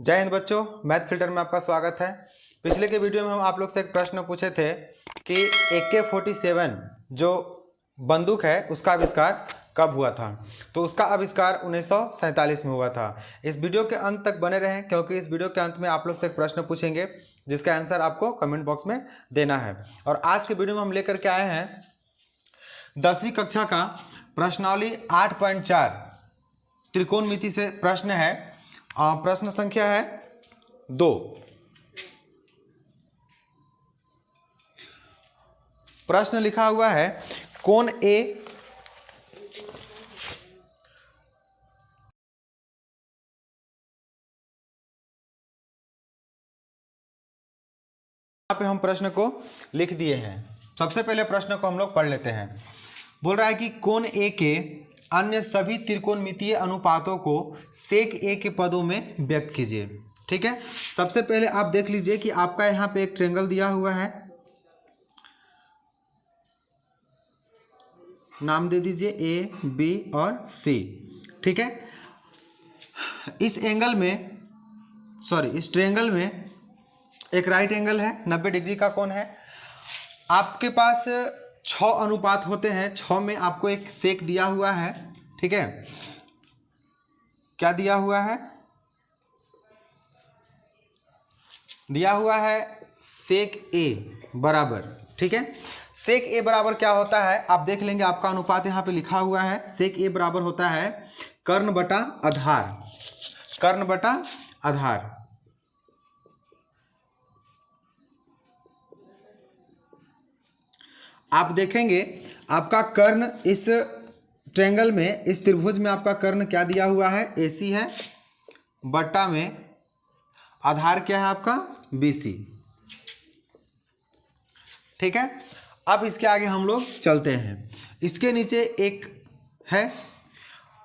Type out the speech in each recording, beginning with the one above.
जय हिंद बच्चों, math filter में आपका स्वागत है। पिछले के वीडियो में हम आप लोग से एक प्रश्न पूछे थे कि AK-47 जो बंदूक है उसका आविष्कार कब हुआ था। तो उसका आविष्कार 1947 में हुआ था। इस वीडियो के अंत तक बने रहें क्योंकि इस वीडियो के अंत में आप लोग से एक प्रश्न पूछेंगे जिसका आंसर आपको कमेंट बॉक्स में देना है। और आज के वीडियो में हम लेकर के आए हैं 10वीं कक्षा का प्रश्नावली 8.4 त्रिकोणमिति से प्रश्न है। प्रश्न संख्या है 2। प्रश्न लिखा हुआ है कोण ए यहाँ पे हम प्रश्न को लिख दिए हैं। सबसे पहले प्रश्न को हम लोग पढ़ लेते हैं। बोल रहा है कि कोण ए के अन्य सभी त्रिकोणमितीय अनुपातों को सेक ए के पदों में व्यक्त कीजिए। ठीक है, सबसे पहले आप देख लीजिए कि आपका यहाँ पे एक ट्रायंगल दिया हुआ है, नाम दे दीजिए ए बी और सी। ठीक है, इस एंगल में इस ट्रायंगल में एक राइट एंगल है, 90 डिग्री का कोण है। आपके पास 6 अनुपात होते हैं, 6 में आपको एक सेक दिया हुआ है। ठीक है, क्या दिया हुआ है? दिया हुआ है सेक ए बराबर। ठीक है, सेक ए बराबर क्या होता है आप देख लेंगे। आपका अनुपात यहाँ पे लिखा हुआ है। सेक ए बराबर होता है कर्ण बटा आधार। कर्ण बटा आधार। आप देखेंगे आपका कर्ण इस ट्रायंगल में, इस त्रिभुज में आपका कर्ण क्या दिया हुआ है? AC है, बट्टा में आधार क्या है आपका? BC। ठीक है, अब इसके आगे हम लोग चलते हैं। इसके नीचे एक है,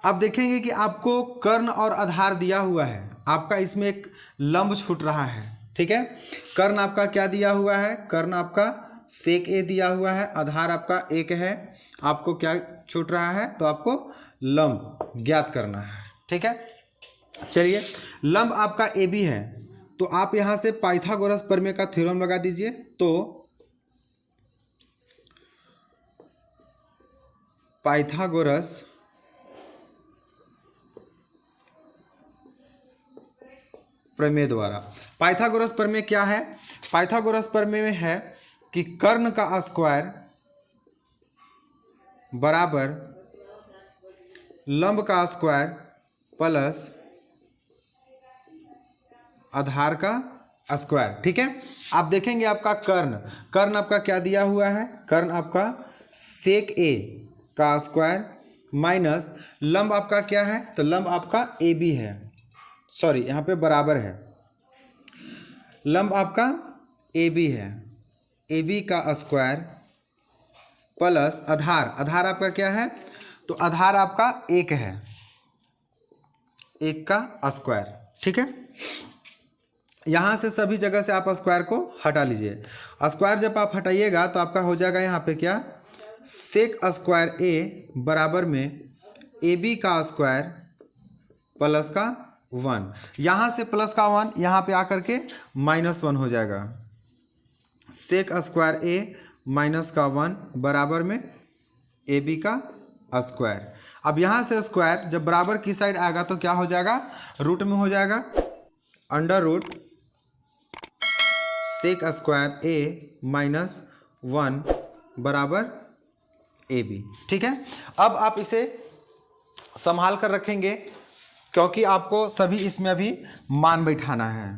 अब देखेंगे कि आपको कर्ण और आधार दिया हुआ है। आपका इसमें एक लंब छूट रहा है। ठीक है, कर्ण आपका क्या दिया हुआ है? कर्ण आपका सेक ए दिया हुआ है, आधार आपका 1 है। आपको क्या छूट रहा है? तो आपको लंब ज्ञात करना है। ठीक है, चलिए, लंब आपका AB है तो आप यहां से पाइथागोरस प्रमेय का थ्योरम लगा दीजिए। तो पाइथागोरस प्रमेय द्वारा, पाइथागोरस प्रमेय क्या है? पाइथागोरस प्रमेय में है कि कर्ण का स्क्वायर बराबर लंब का स्क्वायर प्लस आधार का स्क्वायर। ठीक है, आप देखेंगे आपका कर्ण आपका क्या दिया हुआ है? कर्ण आपका सेक ए का स्क्वायर माइनस लंब आपका क्या है? तो लंब आपका AB है, यहाँ पे बराबर है। लंब आपका AB है, AB का स्क्वायर प्लस आधार आपका क्या है? तो आधार आपका 1 है, 1 का स्क्वायर। ठीक है, यहाँ से सभी जगह से आप स्क्वायर को हटा लीजिए। स्क्वायर जब आप हटाइएगा तो आपका हो जाएगा यहाँ पे क्या? सेक स्क्वायर ए बराबर में AB का स्क्वायर प्लस का 1। यहाँ से प्लस का 1 यहाँ पे आकर के -1 हो जाएगा। सेक स्क्वायर ए माइनस का 1 बराबर में AB का स्क्वायर। अब यहाँ से स्क्वायर जब बराबर की साइड आएगा तो क्या हो जाएगा? रूट में हो जाएगा, अंडर रूट सेक स्क्वायर ए माइनस 1 बराबर AB। ठीक है, अब आप इसे संभाल कर रखेंगे क्योंकि आपको सभी इसमें अभी मान बैठाना है।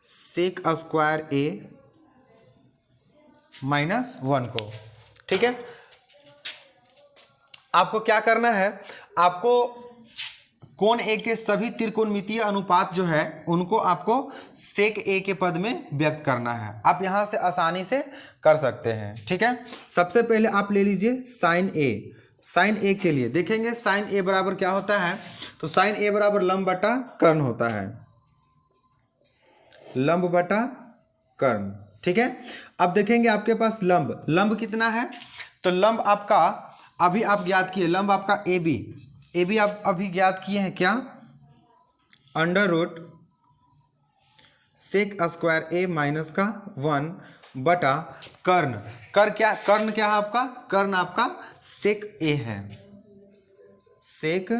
सेक स्क्वायर ए -1 को। ठीक है, आपको क्या करना है? आपको कोण ए के सभी त्रिकोणमितीय अनुपात जो है उनको आपको सेक ए के पद में व्यक्त करना है। आप यहां से आसानी से कर सकते हैं। ठीक है, सबसे पहले आप ले लीजिए साइन ए। साइन ए के लिए देखेंगे साइन ए बराबर क्या होता है? तो साइन ए बराबर लंब बटा कर्ण होता है, लंब बटा कर्ण। ठीक है, अब देखेंगे आपके पास लंब कितना है? तो लंब आपका अभी आप ज्ञात किए, लंब आपका AB ए भी आप अभी ज्ञात किए हैं क्या, अंडर रूट सेक स्क्वायर ए माइनस का 1 बटा कर्ण, कर्ण क्या है आपका, कर्ण आपका सेक ए है, सेक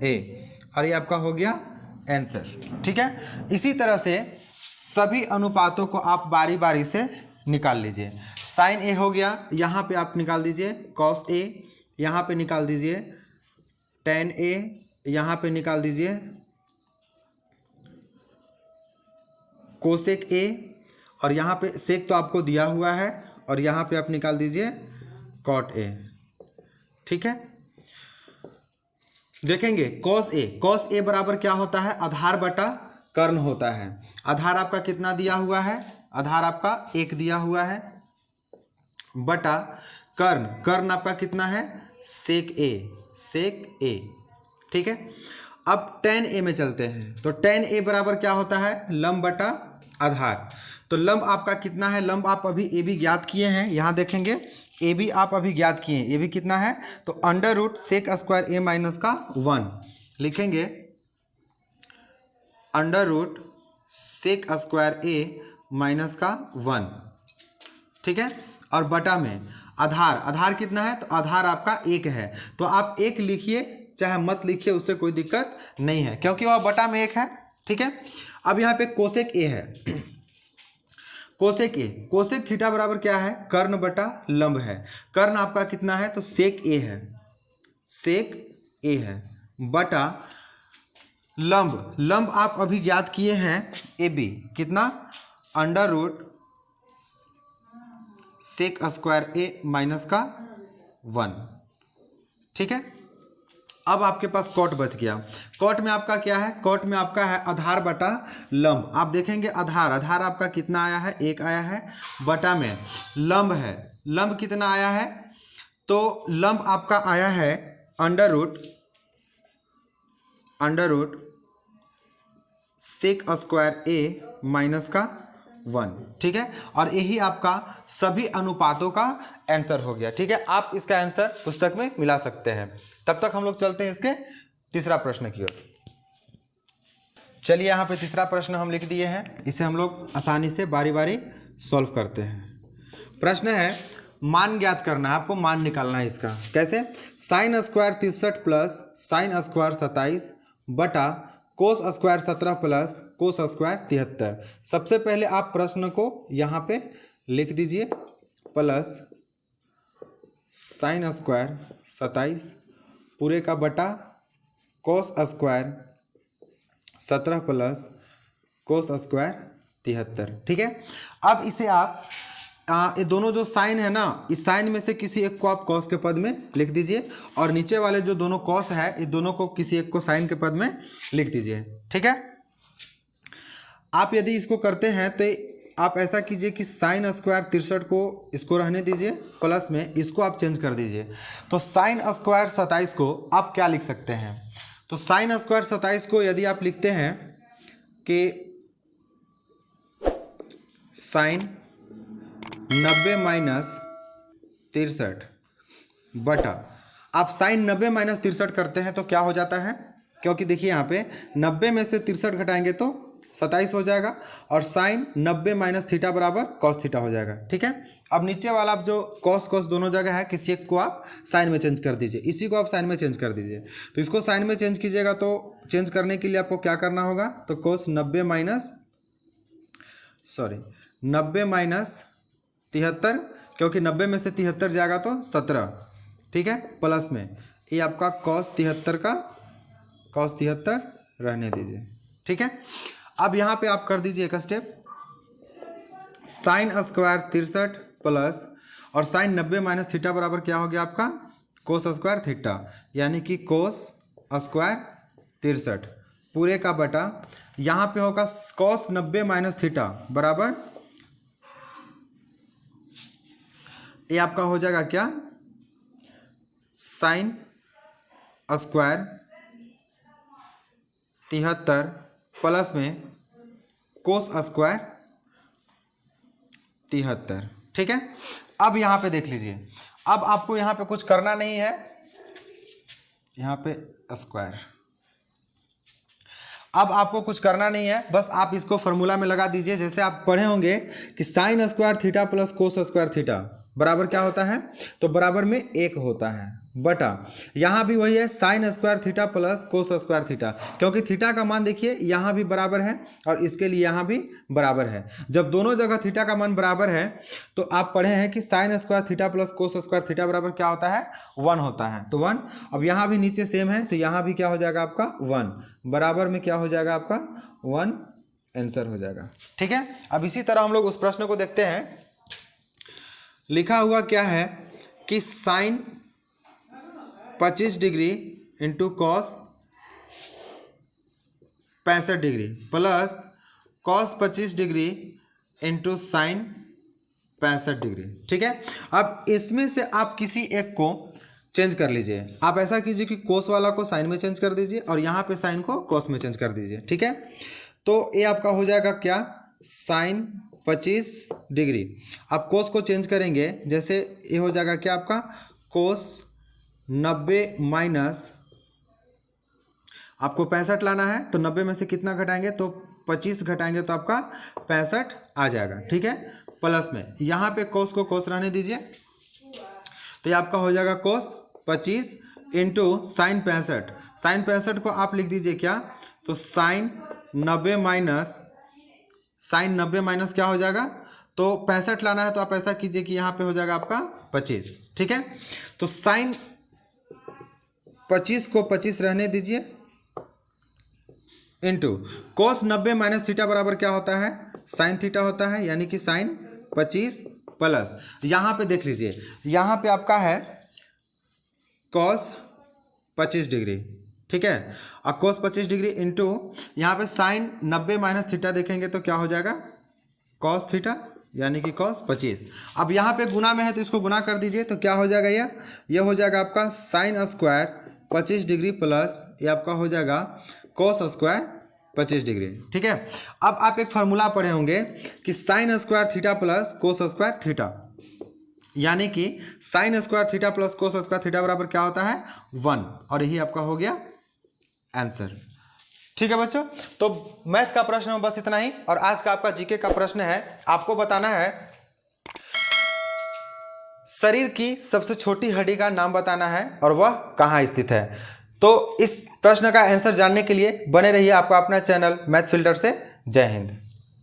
ए, और ये आपका हो गया आंसर। ठीक है, इसी तरह से सभी अनुपातों को आप बारी बारी से निकाल लीजिए। साइन ए हो गया, यहाँ पे आप निकाल दीजिए कॉस ए, यहाँ पे निकाल दीजिए टेन ए, यहाँ पे निकाल दीजिए कोसेक ए, और यहाँ पे सेक तो आपको दिया हुआ है, और यहाँ पे आप निकाल दीजिए कॉट ए। ठीक है, देखेंगे कॉस ए बराबर क्या होता है, आधार बटा कर्ण होता है। आधार आपका कितना दिया हुआ है, आधार आपका 1 दिया हुआ है, बटा कर्ण आपका कितना है, सेक ए। ठीक है, अब tan a में चलते हैं, तो tan a बराबर क्या होता है, लंब बटा आधार। तो लंब आपका कितना है, लंब आप अभी ए भी ज्ञात किए हैं, यहाँ देखेंगे ए भी आप अभी ज्ञात किए हैं, ए भी कितना है, तो अंडर रूट सेक स्क्वायर ए माइनस का 1 लिखेंगे, अंडर रूट सेक स्क्वायर ए माइनस का 1। ठीक है, और बटा में आधार कितना है, तो आधार आपका 1 है, तो आप 1 लिखिए चाहे मत लिखिए, उससे कोई दिक्कत नहीं है, क्योंकि वह बटा में 1 है। ठीक है, अब यहाँ पे कोसेक ए है, कोसेक थीटा बराबर क्या है, कर्ण बटा लंब है। कर्ण आपका कितना है, तो सेक ए है बटा लंब आप अभी ज्ञात किए हैं ए बी, कितना, अंडर रूट सेक स्क्वायर ए माइनस का 1। ठीक है, अब आपके पास कॉट बच गया। कॉट में आपका क्या है, कॉट में आपका है आधार बटा लंब। आप देखेंगे आधार आपका कितना आया है, 1 आया है, बटा में लंब है, लंब कितना आया है, तो लंब आपका आया है अंडर रूट सेक स्क्वायर ए माइनस का 1। ठीक है, और यही आपका सभी अनुपातों का आंसर हो गया। ठीक है, आप इसका आंसर पुस्तक में मिला सकते हैं। तब तक हम लोग चलते हैं इसके तीसरा प्रश्न की ओर। चलिए, यहाँ पे तीसरा प्रश्न हम लिख दिए हैं, इसे हम लोग आसानी से बारी बारी सॉल्व करते हैं। प्रश्न है, मान ज्ञात करना है, आपको मान निकालना है इसका। कैसे, sine square 63 plus sine square 27 बटा cos square 17 plus cos square 73। सबसे पहले आप प्रश्न को यहाँ पे लिख दीजिए, प्लस साइन स्क्वायर 27 पूरे का बटा cos square 17 plus cos square 73। ठीक है, अब इसे आप ये दोनों जो साइन है ना, इस साइन में से किसी एक को आप कॉस के पद में लिख दीजिए, और नीचे वाले जो दोनों कॉस है, ये दोनों को किसी एक को साइन के पद में लिख दीजिए। ठीक है, आप यदि इसको करते हैं तो आप ऐसा कीजिए कि साइन स्क्वायर 63 को इसको रहने दीजिए, प्लस में इसको आप चेंज कर दीजिए। तो साइन स्क्वायर 27 को आप क्या लिख सकते हैं, तो साइन स्क्वायर 27 को यदि आप लिखते हैं कि साइन 90 माइनस 63 बटा, आप साइन 90 माइनस 63 करते हैं तो क्या हो जाता है, क्योंकि देखिए यहाँ पे 90 में से 63 घटाएंगे तो 27 हो जाएगा, और साइन 90 माइनस थीटा बराबर कॉस थीटा हो जाएगा। ठीक है, अब नीचे वाला आप जो कॉस दोनों जगह है, किसी एक को आप साइन में चेंज कर दीजिए, इसी को आप साइन में चेंज कर दीजिए। तो इसको साइन में चेंज कीजिएगा, तो चेंज करने के लिए आपको क्या करना होगा, तो कोस 90 माइनस 73, क्योंकि 90 में से 73 जाएगा तो 17। ठीक है, प्लस में ये आपका कॉस 73 रहने दीजिए। ठीक है, अब यहाँ पे आप कर दीजिए एक स्टेप, साइन स्क्वायर 63 प्लस, और साइन 90 माइनस थीटा बराबर क्या हो गया आपका, कोस स्क्वायर थीटा, यानी कि कोस स्क्वायर 63 पूरे का बटा, यहाँ पे होगा कॉस 90 माइनस थीटा बराबर, ये आपका हो जाएगा क्या, साइन स्क्वायर 73 प्लस में कोस स्क्वायर 73। ठीक है, अब यहाँ पे देख लीजिए, अब आपको यहाँ पे कुछ करना नहीं है, यहाँ पे स्क्वायर। अब आपको कुछ करना नहीं है, बस आप इसको फॉर्मूला में लगा दीजिए। जैसे आप पढ़े होंगे कि sine square theta plus cos square theta बराबर क्या होता है, तो बराबर में 1 होता है बटा, यहाँ भी वही है sine square theta plus cos square theta, क्योंकि थीटा का मान देखिए यहाँ भी बराबर है और इसके लिए यहाँ भी बराबर है। जब दोनों जगह थीटा का मान बराबर है तो आप पढ़े हैं कि sine square theta plus cos square theta बराबर क्या होता है, 1 होता है। तो 1, अब यहाँ भी नीचे सेम है तो यहाँ भी क्या हो जाएगा आपका 1, बराबर में क्या हो जाएगा आपका 1, आंसर हो जाएगा। ठीक है, अब इसी तरह हम लोग उस प्रश्न को देखते हैं। लिखा हुआ क्या है कि sine 25 degree into cos 65 degree plus cos 25 degree into sine 65 degree. ठीक है, अब इसमें से आप किसी एक को चेंज कर लीजिए। आप ऐसा कीजिए कि कोस वाला को साइन में चेंज कर दीजिए और यहाँ पे साइन को कॉस में चेंज कर दीजिए। ठीक है, तो ये आपका हो जाएगा क्या, साइन 25 डिग्री। आप कोस को चेंज करेंगे, जैसे ये हो जाएगा क्या आपका कोस 90 माइनस, आपको 65 लाना है तो 90 में से कितना घटाएंगे, तो 25 घटाएंगे तो आपका 65 आ जाएगा। ठीक है, प्लस में यहाँ पे कोस को कोस रहने दीजिए, तो ये आपका हो जाएगा कोस 25 इंटू साइन 65। साइन 65 को आप लिख दीजिए क्या, तो साइन 90 माइनस, साइन 90 माइनस क्या हो जाएगा, तो 65 लाना है तो आप ऐसा कीजिए कि यहाँ पे हो जाएगा आपका 25। ठीक है, तो साइन 25 को 25 रहने दीजिए इंटू कोस 90 माइनस थीटा बराबर क्या होता है, साइन थीटा होता है, यानी कि साइन 25 प्लस यहाँ पे देख लीजिए, यहाँ पे आपका है कॉस 25 डिग्री। ठीक है, और कोस 25 डिग्री इंटू यहाँ पे साइन 90 माइनस थीटा देखेंगे तो क्या हो जाएगा कॉस थीटा, यानी कि कॉस 25। अब यहाँ पे गुना में है तो इसको गुना कर दीजिए, तो क्या हो जाएगा, ये हो जाएगा आपका साइन स्क्वायर 25 डिग्री प्लस ये आपका हो जाएगा कोस स्क्वायर 25 डिग्री। ठीक है, अब आप एक फार्मूला पढ़े होंगे कि sine square theta plus cos square theta, यानी कि sine square theta plus cos square theta बराबर क्या होता है 1, और यही आपका हो गया आंसर। ठीक है बच्चों, तो मैथ का प्रश्न में बस इतना ही, और आज का आपका जीके का प्रश्न है, आपको बताना है शरीर की सबसे छोटी हड्डी का नाम बताना है और वह कहाँ स्थित है। तो इस प्रश्न का आंसर जानने के लिए बने रहिए आपका अपना चैनल मैथ फिल्टर से। जय हिंद।